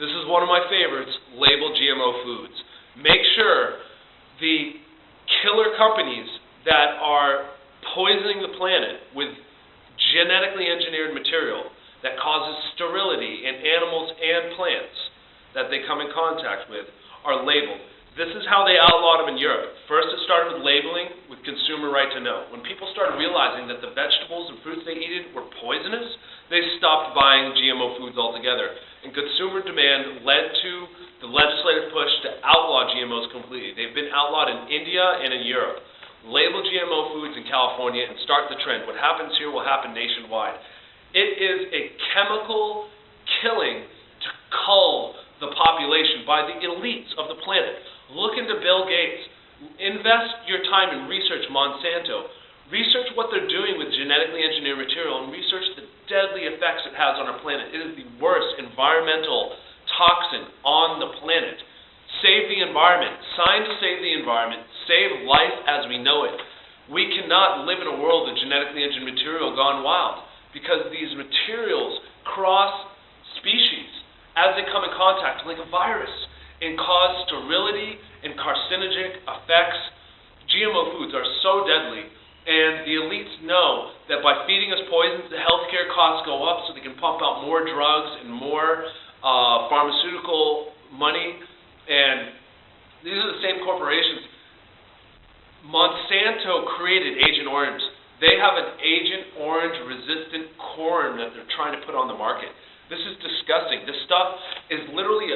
This is one of my favorites, label GMO foods. Make sure the killer companies that are poisoning the planet with genetically engineered material that causes sterility in animals and plants that they come in contact with are labeled. This is how they outlawed them in Europe. First, it started with labeling, with consumer right to know. When people started realizing that the vegetables and fruits they ate were poisonous, they stopped buying GMO foods altogether. And consumer demand led to the legislative push to outlaw GMOs completely. They've been outlawed in India and in Europe. Label GMO foods in California and start the trend. What happens here will happen nationwide. It is a chemical killing to cull the population by the elites of the planet. Look into Bill Gates. Invest your time in research Monsanto. Research what they're doing with genetically engineered material and research the deadly effects it has on our planet. It is the worst environmental toxin on the planet. Save the environment. Sign to save the environment. Save life as we know it. We cannot live in a world of genetically engineered material gone wild because these materials cross species as they come in contact like a virus and cause sterility and carcinogenic effects. GMO foods are so deadly, and the elites know that by feeding us poisons, the healthcare costs go up so they can pump out more drugs and more pharmaceutical money. And these are the same corporations. Monsanto created Agent Orange. They have an Agent Orange resistant corn that they're trying to put on the market. This is disgusting. This stuff is literally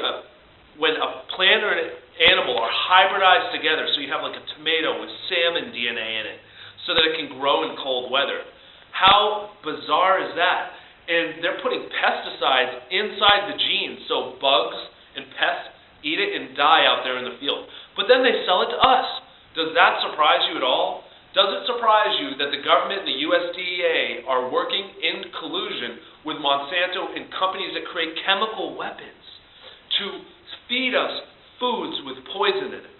when a plant or an animal are hybridized together, so you have like a tomato with salmon DNA in it, so that it can grow in cold weather. How bizarre is that? And they're putting pesticides inside the genes, so bugs and pests eat it and die out there in the field. But then they sell it to us. Does that surprise you at all? Does it surprise you that the government and the USDA are working in collusion with Monsanto and companies that create chemical weapons to feed us foods with poison in it?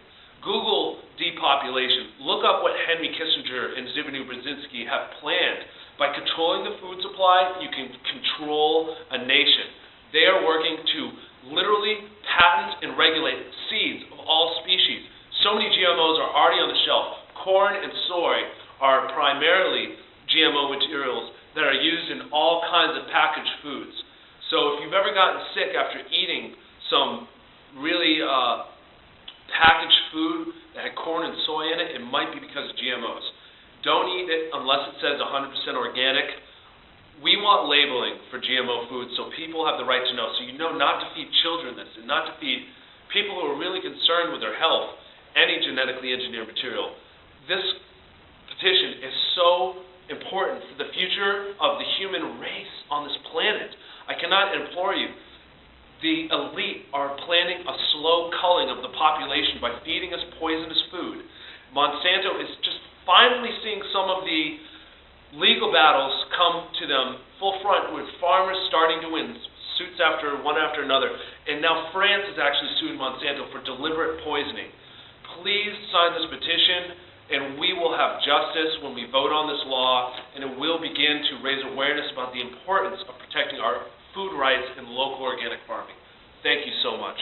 Google depopulation. Look up what Henry Kissinger and Zbigniew Brzezinski have planned. By controlling the food supply, you can control a nation. They are working to literally patent and regulate seeds of all species. So many GMOs are already on the shelf. Corn and soy are primarily GMO materials that are used in all kinds of packaged foods. So if you've ever gotten sick after eating some really packaged food that had corn and soy in it, it might be because of GMOs. Don't eat it unless it says 100% organic. We want labeling for GMO foods so people have the right to know. So you know not to feed children this and not to feed people who are really concerned with their health any genetically engineered material. This petition is so important for the future of the human race on this planet. I cannot implore you. The elite are planning a slow culling of the population by feeding us poisonous food. Monsanto is just finally seeing some of the legal battles come to them full front, with farmers starting to win suits one after another. And now France has actually sued Monsanto for deliberate poisoning. Please sign this petition, and we will have justice when we vote on this law, and it will begin to raise awareness about the importance of protecting our food rights and local organic farming. Thank you so much.